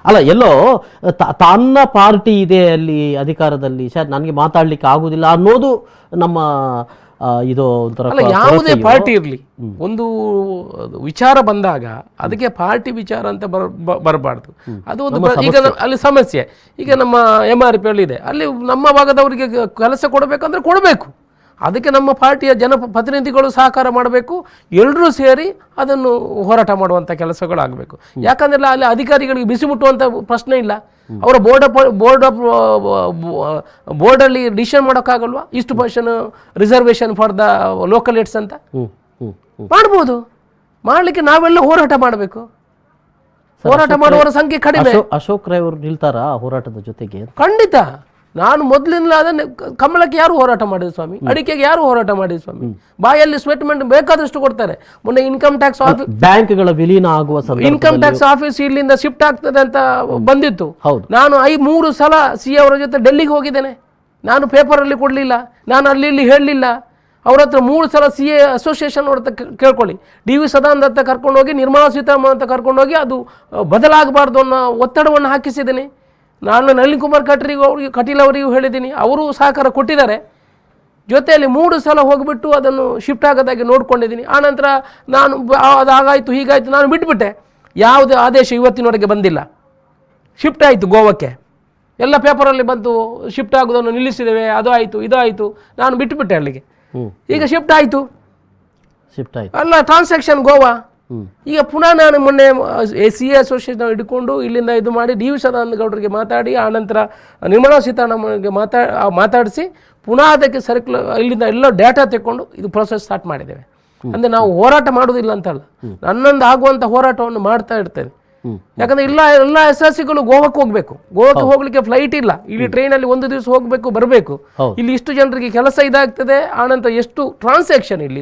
ಅಲ್ಲ ಎಲ್ಲೋ ತನ್ನ ಪಾರ್ಟಿ ಇದೆ ಅಲ್ಲಿ ಅಧಿಕಾರದಲ್ಲಿ, ಸರ್ ನನಗೆ ಮಾತಾಡ್ಲಿಕ್ಕೆ ಆಗುದಿಲ್ಲ ಅನ್ನೋದು ನಮ್ಮ ಇದು ಒಂಥರ. ಅಲ್ಲ, ಯಾವುದೇ ಪಾರ್ಟಿ ಇರಲಿ, ಒಂದು ವಿಚಾರ ಬಂದಾಗ ಅದಕ್ಕೆ ಪಾರ್ಟಿ ವಿಚಾರ ಅಂತ ಬರಬಾರ್ದು. ಅದು ಒಂದು ಈಗ ಅಲ್ಲಿ ಸಮಸ್ಯೆ. ಈಗ ನಮ್ಮ MRP ಇದೆ, ಅಲ್ಲಿ ನಮ್ಮ ಭಾಗದವರಿಗೆ ಕೆಲಸ ಕೊಡಬೇಕಂದ್ರೆ ಕೊಡಬೇಕು. ಅದಕ್ಕೆ ನಮ್ಮ ಪಾರ್ಟಿಯ ಜನಪ್ರತಿನಿಧಿಗಳು ಸಹಕಾರ ಮಾಡಬೇಕು, ಎಲ್ಲರೂ ಸೇರಿ ಅದನ್ನು ಹೋರಾಟ ಮಾಡುವಂಥ ಕೆಲಸಗಳಾಗಬೇಕು. ಯಾಕಂದ್ರೆ ಅಲ್ಲಿ ಅಧಿಕಾರಿಗಳಿಗೆ ಬಿಸಿ ಮುಟ್ಟುವಂಥ ಪ್ರಶ್ನೆ ಇಲ್ಲ. ಅವರ ಬೋರ್ಡಲ್ಲಿ ಡಿಸಿಷನ್ ಮಾಡೋಕ್ಕಾಗಲ್ವಾ, ಇಷ್ಟು percent reservation for the local AIDS ಅಂತ ಮಾಡ್ಬೋದು. ಮಾಡಲಿಕ್ಕೆ ನಾವೆಲ್ಲ ಹೋರಾಟ ಮಾಡಬೇಕು. ಹೋರಾಟ ಮಾಡುವವರ ಸಂಖ್ಯೆ ಕಡಿಮೆ. ಅಶೋಕ್ ರೈ ಅವರು ನಿಲ್ತಾರಾ ಹೋರಾಟದ ಜೊತೆಗೆ? ಖಂಡಿತ. ನಾನು ಮೊದಲಿಂದ ಅದನ್ನು, ಕಮಲಕ್ಕೆ ಯಾರು ಹೋರಾಟ ಮಾಡಿದ್ರು ಸ್ವಾಮಿ, ಅಡಿಕೆಗೆ ಯಾರು ಹೋರಾಟ ಮಾಡಿದ್ರು ಸ್ವಾಮಿ, ಬಾಯಲ್ಲಿ ಸ್ಟೇಟ್ಮೆಂಟ್ ಬೇಕಾದಷ್ಟು ಕೊಡ್ತಾರೆ. ಮೊನ್ನೆ ಇನ್ಕಮ್ ಟ್ಯಾಕ್ಸ್ ಆಫೀಸ್, ಬ್ಯಾಂಕ್ಗಳ ವಿಲೀನ ಆಗುವ ಇನ್ಕಮ್ ಟ್ಯಾಕ್ಸ್ ಆಫೀಸ್ ಇಲ್ಲಿಂದ ಶಿಫ್ಟ್ ಆಗ್ತದೆ ಅಂತ ಬಂದಿತ್ತು. ನಾನು 3 ಸಲ CA ಅವರ ಜೊತೆ ಡೆಲ್ಲಿಗೆ ಹೋಗಿದ್ದೇನೆ. ನಾನು ಪೇಪರಲ್ಲಿ ಕೊಡಲಿಲ್ಲ, ನಾನು ಅಲ್ಲಿ ಹೇಳಲಿಲ್ಲ. ಅವ್ರ ಹತ್ರ 3 ಸಲ CA ಅಸೋಸಿಯೇಷನ್ ಅವ್ರ ಹತ್ರ ಕೇಳ್ಕೊಳ್ಳಿ. DV ಸದಾನಂದ ಹತ್ರ ಕರ್ಕೊಂಡೋಗಿ, ನಿರ್ಮಲಾ ಸೀತಾರಾಮನ್ ಅಂತ ಕರ್ಕೊಂಡೋಗಿ ಅದು ಬದಲಾಗಬಾರ್ದು ಅನ್ನೋ ಒತ್ತಡವನ್ನು ಹಾಕಿಸಿದ್ದೀನಿ. ನಾನು ನಳಿನ್ ಕುಮಾರ್ ಕಟೀಲ್ ಅವರಿಗೂ ಹೇಳಿದ್ದೀನಿ, ಅವರು ಸಹಕಾರ ಕೊಟ್ಟಿದ್ದಾರೆ. ಜೊತೆಯಲ್ಲಿ 3 ಸಲ ಹೋಗಿಬಿಟ್ಟು ಅದನ್ನು ಶಿಫ್ಟ್ ಆಗೋದಾಗಿ ನೋಡ್ಕೊಂಡಿದ್ದೀನಿ. ಆನಂತರ ನಾನು ಅದಾಗಾಯಿತು ಹೀಗಾಯಿತು ನಾನು ಬಿಟ್ಬಿಟ್ಟೆ. ಯಾವುದೇ ಆದೇಶ ಇವತ್ತಿನವರೆಗೆ ಬಂದಿಲ್ಲ. ಶಿಫ್ಟ್ ಆಯಿತು ಗೋವಾಕ್ಕೆ, ಎಲ್ಲ ಪೇಪರಲ್ಲಿ ಬಂತು, ಶಿಫ್ಟ್ ಆಗೋದನ್ನು ನಿಲ್ಲಿಸಿದ್ದೇವೆ, ಅದು ಆಯಿತು ಇದು ಆಯಿತು, ನಾನು ಬಿಟ್ಟುಬಿಟ್ಟೆ ಅಲ್ಲಿಗೆ. ಈಗ ಶಿಫ್ಟ್ ಆಯಿತು ಅಲ್ಲ, ಟ್ರಾನ್ಸಾಕ್ಷನ್ ಗೋವಾ. ಈಗ ಪುನಃ ನಾನು ಮೊನ್ನೆ CA ಅಸೋಸಿಯೇಷನ್ ಹಿಡ್ಕೊಂಡು ಇಲ್ಲಿಂದ ಇದು ಮಾಡಿ DV ಸದಾನಂದ ಗೌಡರಿಗೆ ಮಾತಾಡಿ, ಆನಂತರ ನಿರ್ಮಲಾ ಸೀತಾರಾಮನ್ಗೆ ಮಾತಾಡಿಸಿ ಪುನಃ ಅದಕ್ಕೆ ಇಲ್ಲಿಂದ ಎಲ್ಲ ಡೇಟಾ ತೆಕ್ಕೊಂಡು ಇದು ಪ್ರೊಸೆಸ್ ಸ್ಟಾರ್ಟ್ ಮಾಡಿದ್ದೇವೆ. ಅಂದರೆ ನಾವು ಹೋರಾಟ ಮಾಡೋದಿಲ್ಲ ಅಂತಲ್ಲ, ನನ್ನೊಂದು ಆಗುವಂಥ ಹೋರಾಟವನ್ನು ಮಾಡ್ತಾ ಇರ್ತೇವೆ. ಯಾಕಂದರೆ ಎಲ್ಲ SRCಗಳು ಗೋವಾಕ್ಕೆ ಹೋಗಬೇಕು. ಗೋವಾಕ್ಕೆ ಹೋಗ್ಲಿಕ್ಕೆ ಫ್ಲೈಟ್ ಇಲ್ಲ. ಇಲ್ಲಿ ಟ್ರೈನಲ್ಲಿ 1 ದಿವಸ ಹೋಗಬೇಕು ಬರಬೇಕು. ಇಲ್ಲಿ ಇಷ್ಟು ಜನರಿಗೆ ಕೆಲಸ ಇದಾಗ್ತದೆ, ಆನಂತರ ಎಷ್ಟು ಟ್ರಾನ್ಸಾಕ್ಷನ್ ಇಲ್ಲಿ